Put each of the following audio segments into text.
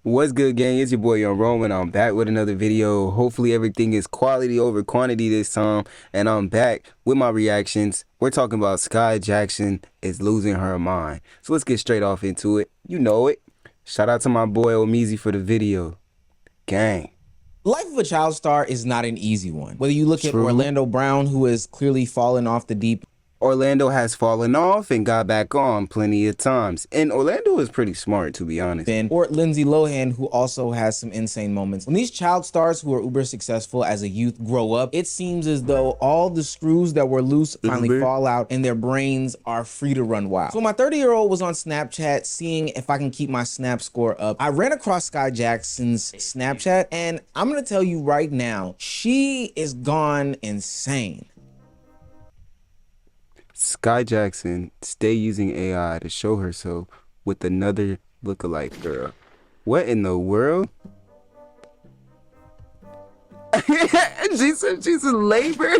What's good, gang? It's your boy Young Roman. I'm back with another video. Hopefully everything is quality over quantity this time, and I'm back with my reactions. We're talking about Skai Jackson is losing her mind. So let's get straight off into it. You know it. Shout out to my boy Omizi for the video. Gang. Life of a child star is not an easy one. Whether you look at Orlando Brown, who has clearly fallen off the deep. Orlando has fallen off and got back on plenty of times. And Orlando is pretty smart, to be honest. Or Lindsay Lohan, who also has some insane moments. When these child stars who are uber successful as a youth grow up, it seems as though all the screws that were loose finally fall out and their brains are free to run wild. So my 30-year-old was on Snapchat seeing if I can keep my Snap score up. I ran across Skai Jackson's Snapchat, and I'm gonna tell you right now, she is gone insane. Skai Jackson stay using AI to show herself with another lookalike girl. What in the world? She said she's in labor.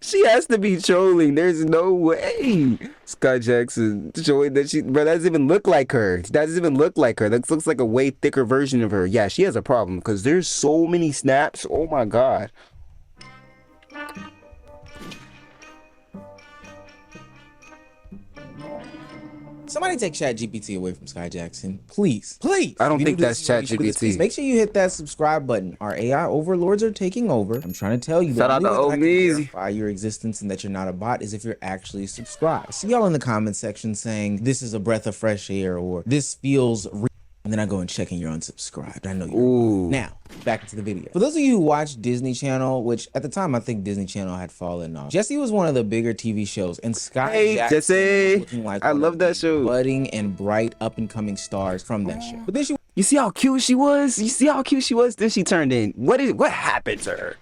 She has to be trolling. There's no way Skai Jackson showing that bro, that doesn't even look like her. That doesn't even look like her. That looks like a way thicker version of her. Yeah, she has a problem because there's so many snaps. Oh my God. Somebody take ChatGPT away from Skai Jackson, please. Please. I don't think that's ChatGPT. Make sure you hit that subscribe button. Our AI overlords are taking over. I'm trying to tell you. Shout out to Omizi. Verify your existence and that you're not a bot is if you're actually subscribed. See y'all in the comment section saying this is a breath of fresh air or this feels real. And then I go and check and you're unsubscribed. I know you're. Now, back into the video. For those of you who watch Disney Channel, which at the time I think Disney Channel had fallen off, Jessie was one of the bigger TV shows, and Skai Jackson was looking like I love that show. Budding and bright up and coming stars from that show. But then you see how cute she was? You see how cute she was? Then she turned in. What happened to her?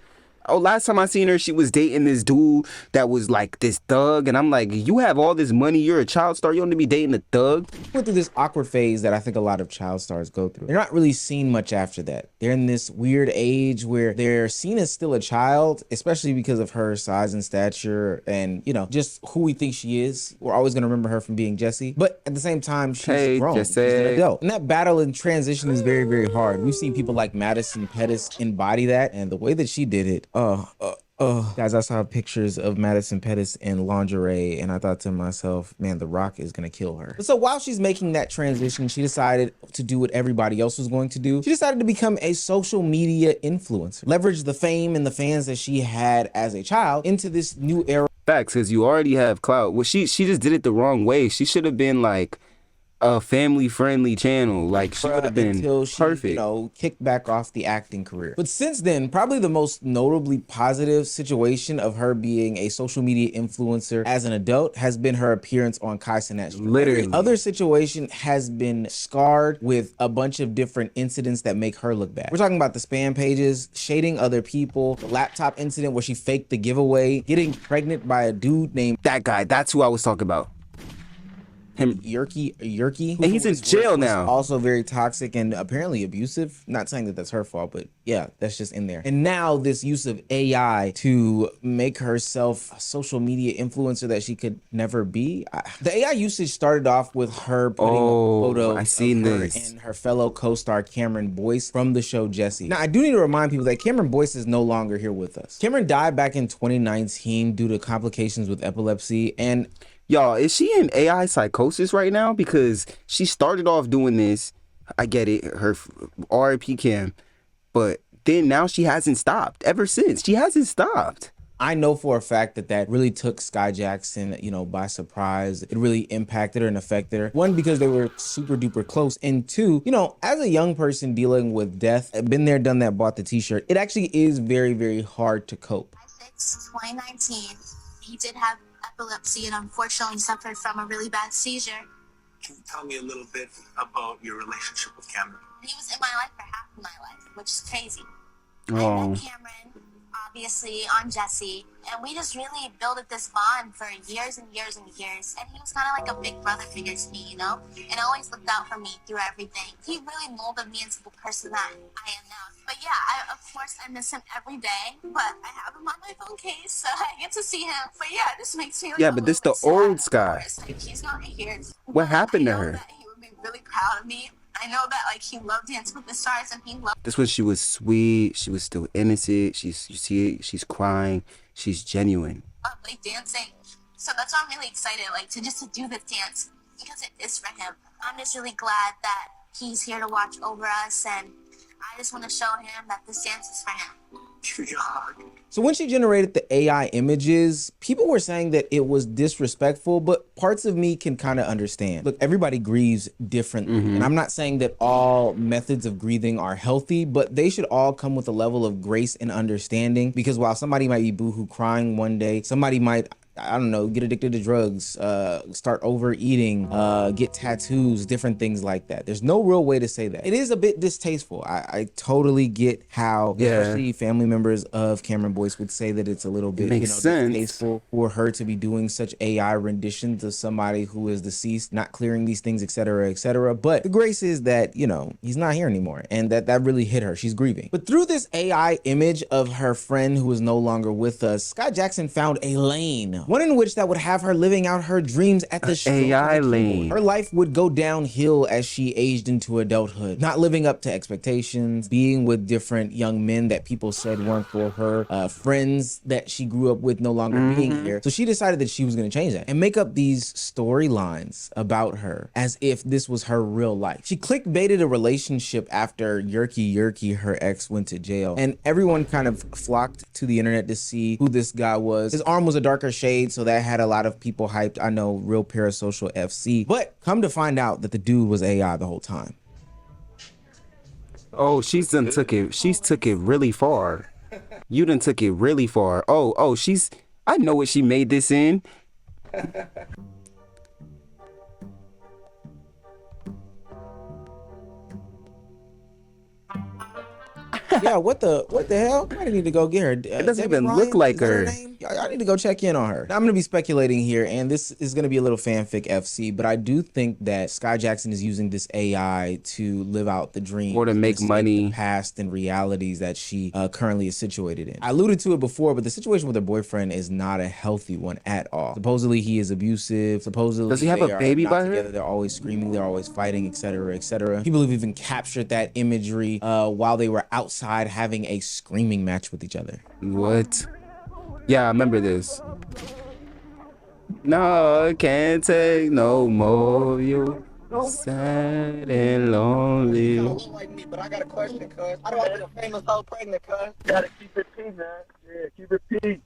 Oh, last time I seen her, she was dating this dude that was like this thug. And I'm like, you have all this money. You're a child star. You don't need to be dating a thug. Went through this awkward phase that I think a lot of child stars go through. They're not really seen much after that. They're in this weird age where they're seen as still a child, especially because of her size and stature and, you know, just who we think she is. We're always going to remember her from being Jessie. But at the same time, she's grown. She's an adult. And that battle and transition is very, very hard. We've seen people like Madison Pettis embody that. And the way that she did it, guys, I saw pictures of Madison Pettis in lingerie and I thought to myself, man, The Rock is gonna kill her. So while she's making that transition, she decided to do what everybody else was going to do. She decided to become a social media influencer, leverage the fame and the fans that she had as a child into this new era. Facts, because you already have clout. Well, she just did it the wrong way. She should have been like a family-friendly channel. Like, she would have been perfect. You know, kicked back off the acting career. But since then, probably the most notably positive situation of her being a social media influencer as an adult has been her appearance on Kai Cenat. Literally. The other situation has been scarred with a bunch of different incidents that make her look bad. We're talking about the spam pages, shading other people, the laptop incident where she faked the giveaway, getting pregnant by a dude named... That guy, that's who I was talking about. Him, Yerky, and he's in jail now. Also very toxic and apparently abusive. Not saying that that's her fault, but yeah, that's just in there. And now this use of AI to make herself a social media influencer that she could never be. The AI usage started off with her putting a photo I seen of her this and her fellow co-star Cameron Boyce from the show Jessie. Now I do need to remind people that Cameron Boyce is no longer here with us. Cameron died back in 2019 due to complications with epilepsy. And y'all, is she in AI psychosis right now? Because she started off doing this, I get it, her RIP Cam, but then now she hasn't stopped ever since. She hasn't stopped. I know for a fact that that really took Skai Jackson, you know, by surprise. It really impacted her and affected her. One, because they were super duper close. And two, you know, as a young person dealing with death, I've been there, done that, bought the t-shirt. It actually is very, very hard to cope. 2019, he did have epilepsy and unfortunately suffered from a really bad seizure. Can you tell me a little bit about your relationship with Cameron? He was in my life for half of my life, which is crazy. I met Cameron, obviously, on Jessie, and we just really built up this bond for years and years and years. And he was kind of like a big brother figure to me, you know, and always looked out for me through everything. He really molded me into the person that I am now. But yeah, of course, I miss him every day, but I have him on my phone case, so I get to see him. But yeah, it just makes me like but this the old Skai. Like, he's not here. What happened to her? That he would be really proud of me. I know that like he loved Dancing with the Stars and he loved This when she was sweet. She was still innocent. You see it. She's crying. She's genuine. like dancing. So that's why I'm really excited, like to do this dance because it is for him. I'm just really glad that he's here to watch over us, and I just want to show him that this dance is for him. So when she generated the AI images, people were saying that it was disrespectful, but parts of me can kind of understand. Look, everybody grieves differently. And I'm not saying that all methods of grieving are healthy, but they should all come with a level of grace and understanding, because while somebody might be boohoo crying one day, somebody might, I don't know, get addicted to drugs, start overeating, get tattoos, different things like that. There's no real way to say that. It is a bit distasteful. I totally get how, especially family members of Cameron Boyce would say that it's a little bit, distasteful for her to be doing such AI renditions of somebody who is deceased, not clearing these things, etc., etc. But the grace is that, he's not here anymore, and that really hit her. She's grieving. But through this AI image of her friend who is no longer with us, Skai Jackson found a lane. One in which that would have her living out her dreams at the AI lane. Her life would go downhill as she aged into adulthood, not living up to expectations, being with different young men that people said weren't for her, friends that she grew up with no longer being here. So she decided that she was going to change that and make up these storylines about her as if this was her real life. She clickbaited a relationship after Yerky, her ex, went to jail, and everyone kind of flocked to the internet to see who this guy was. His arm was a darker shade, so that had a lot of people hyped. I know, real parasocial FC. But come to find out that the dude was AI the whole time. Oh, she's took it really far. You done took it really far. Oh, I know what she made this in. Yeah, what the hell? I need to go get her. It doesn't even look like her. I need to go check in on her. Now, I'm gonna be speculating here, and this is gonna be a little fanfic FC, but I do think that Skai Jackson is using this AI to live out the dream or to make money, the past and realities that she currently is situated in. I alluded to it before, but the situation with her boyfriend is not a healthy one at all. Supposedly he is abusive. Supposedly does he have a baby by her? They're always screaming. They're always fighting, etc., etc. People have even captured that imagery while they were outside having a screaming match with each other. What? Yeah, I remember this. No, I can't take no more of you. Sad and lonely. You don't look like me, but I got a question, cuz. How do I get a famous hoe pregnant, cuz? Gotta keep it P, man. Yeah, keep it P.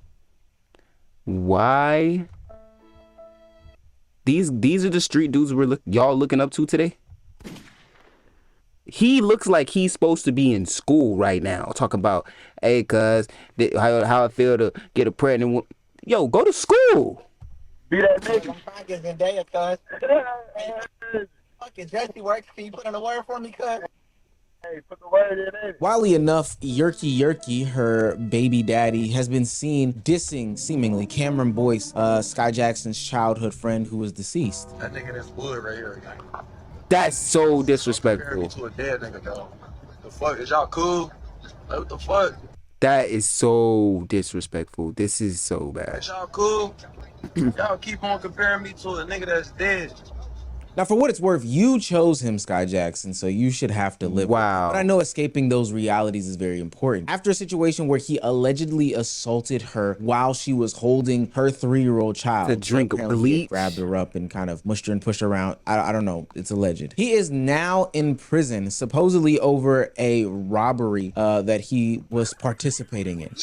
Why? These are the street dudes y'all looking up to today? He looks like he's supposed to be in school right now. Talking about, hey, cuz, how I feel to get a pregnant woman. Yo, go to school. Be that nigga. I'm trying to get Zendaya, cuz. Fucking Jesse works. Can you put in a word for me, cuz? Hey, put the word in it. Wildly enough, Yerky, her baby daddy, has been seen dissing, seemingly, Cameron Boyce, Skai Jackson's childhood friend who was deceased. That nigga in this wood right here. That's so disrespectful. To a dead nigga, though. The fuck? Is y'all cool? Like, what the fuck? That is so disrespectful. This is so bad. Is y'all cool? Y'all keep on comparing me to a nigga that's dead. Now, for what it's worth, you chose him, Skai Jackson, so you should have to live with him. But I know escaping those realities is very important. After a situation where he allegedly assaulted her while she was holding her 3-year-old child. To drink bleach. Grabbed her up and kind of mushed her and pushed her around. I don't know. It's alleged. He is now in prison, supposedly over a robbery that he was participating in.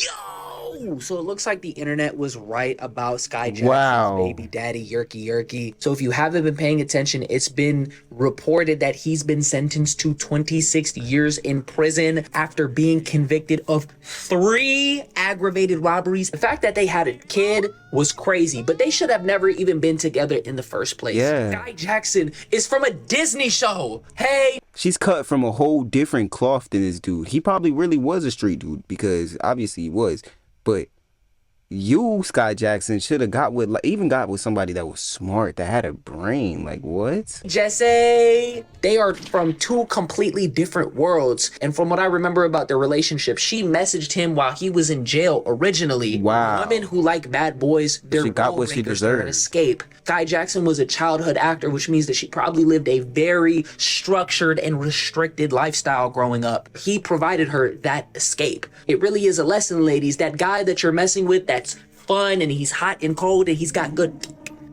So it looks like the internet was right about Skai Jackson's baby daddy, Yerky. So if you haven't been paying attention, it's been reported that he's been sentenced to 26 years in prison after being convicted of 3 aggravated robberies. The fact that they had a kid was crazy, but they should have never even been together in the first place. Yeah. Skai Jackson is from a Disney show. Hey. She's cut from a whole different cloth than this dude. He probably really was a street dude, because obviously he was. But you, Sky Jackson, should have got with, like, even got with somebody that was smart, that had a brain. Like, what? Jesse, they are from two completely different worlds. And from what I remember about their relationship, she messaged him while he was in jail originally. Wow. Women who like bad boys, they're She got what she breakers, they're an deserved. escape. Skai Jackson was a childhood actor, which means that she probably lived a very structured and restricted lifestyle growing up. He provided her that escape. It really is a lesson, ladies. That guy that you're messing with, that's fun and he's hot and cold and he's got good,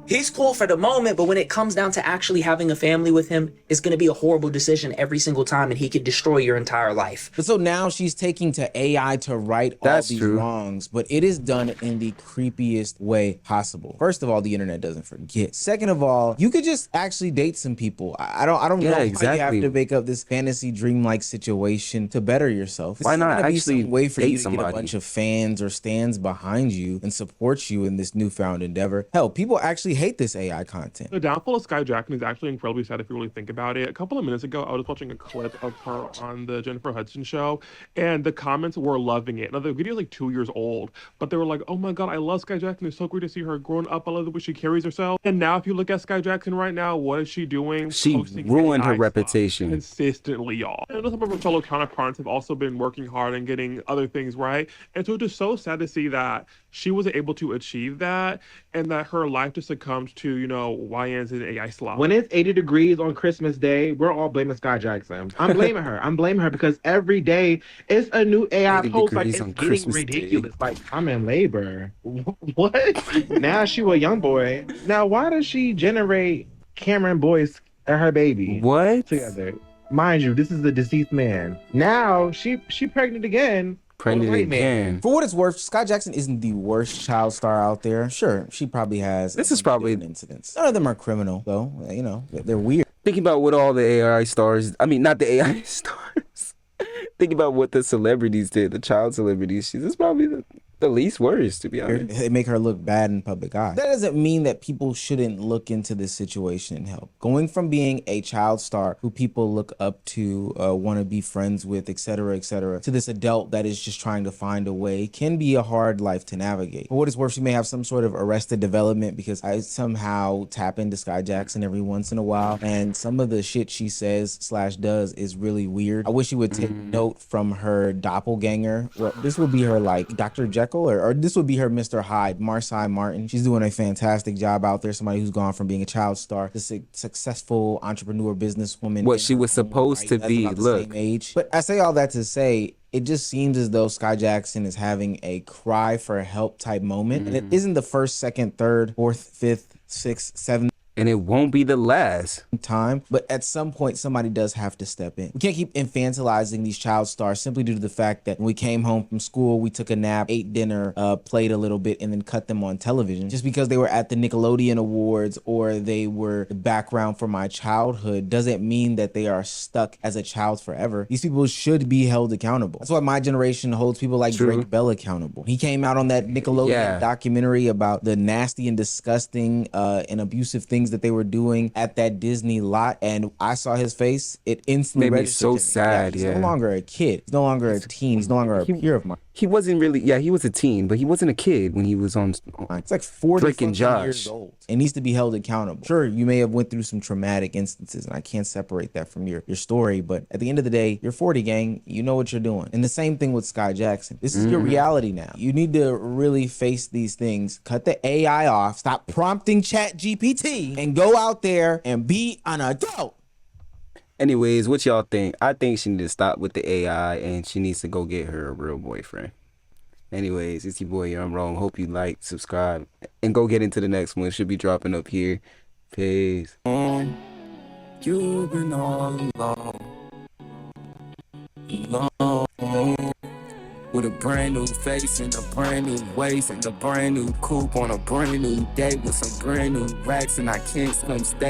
he's cool for the moment, but when it comes down to actually having a family with him, it's going to be a horrible decision every single time, and he could destroy your entire life. But so now she's taking to AI to right all these wrongs, but it is done in the creepiest way possible. First of all, the internet doesn't forget. Second of all, you could just actually date some people. I don't know why you have to make up this fantasy dream-like situation to better yourself. Why not actually way for you to date get a bunch of fans or stands behind you and support you in this newfound endeavor? Hell, people actually hate this AI content. The downfall of Skai Jackson is actually incredibly sad if you really think about it. A couple of minutes ago, I was watching a clip of her on the Jennifer Hudson show, and the comments were loving it. Now, the video is like 2 years old, but they were like, oh my God, I love Skai Jackson. It's so great to see her growing up. I love the way she carries herself. And now if you look at Skai Jackson right now, what is she doing? She ruined her reputation. Consistently, y'all. And some of her fellow counterparts have also been working hard and getting other things right. And so it's just so sad to see that she wasn't able to achieve that, and that her life just succumbed to, you know, YNs and AI slop. When it's 80 degrees on Christmas Day, we're all blaming Skai Jackson. I'm blaming her. I'm blaming her because every day it's a new AI post. Like, it's getting ridiculous. Like, I'm in labor. What? Now she a young boy. Now, why does she generate Cameron Boyce and her baby? What? Together. Mind you, this is a deceased man. Now she pregnant again. Pregnant again. For what it's worth, Skai Jackson isn't the worst child star out there. Sure, she probably has. This is probably incidents. None of them are criminal, though. You know, they're weird. Thinking about what all the AI stars, I mean, not the AI stars. Think about what the celebrities did, the child celebrities. This is probably the least worst, to be honest. They make her look bad in public eye. That doesn't mean that people shouldn't look into this situation and help. Going from being a child star who people look up to, want to be friends with, etc., to this adult that is just trying to find a way can be a hard life to navigate. For what it's worth, she may have some sort of arrested development because I somehow tap into Skai Jackson every once in a while, and some of the shit she says / does is really weird. I wish she would take note from her doppelganger. Well, this would be her like Dr. Jekyll, or this would be her Mr. Hyde, Marsai Martin. She's doing a fantastic job out there. Somebody who's gone from being a child star to successful entrepreneur businesswoman. What she was supposed to be. Look, same age. But I say all that to say, it just seems as though Skai Jackson is having a cry for help type moment, and it isn't the first, second, third, fourth, fifth, sixth, seventh. And it won't be the last time, but at some point somebody does have to step in. We can't keep infantilizing these child stars simply due to the fact that when we came home from school, we took a nap, ate dinner, played a little bit, and then cut them on television. Just because they were at the Nickelodeon Awards or they were the background for my childhood doesn't mean that they are stuck as a child forever. These people should be held accountable. That's why my generation holds people like Drake Bell accountable. He came out on that Nickelodeon documentary about the nasty and disgusting and abusive things that they were doing at that Disney lot, and I saw his face. It instantly made me so sad. He's no longer a kid. He's no longer a teen. He's no longer a peer of mine. He wasn't really, he was a teen, but he wasn't a kid when he was on. It's like 40 Drake and Josh. years old. It needs to be held accountable. Sure, you may have went through some traumatic instances, and I can't separate that from your story, but at the end of the day, you're 40, gang. You know what you're doing. And the same thing with Skai Jackson. This is your reality now. You need to really face these things. Cut the AI off. Stop prompting ChatGPT and go out there and be an adult. Anyways, what y'all think? I think she needs to stop with the AI and she needs to go get her a real boyfriend. Anyways, it's your boy Young Wrong. Hope you like, subscribe, and go get into the next one. It should be dropping up here. Peace. You've been all alone. With a brand new face and a brand new waist and a brand new coupe on a brand new day with some brand new racks, and I can't stay.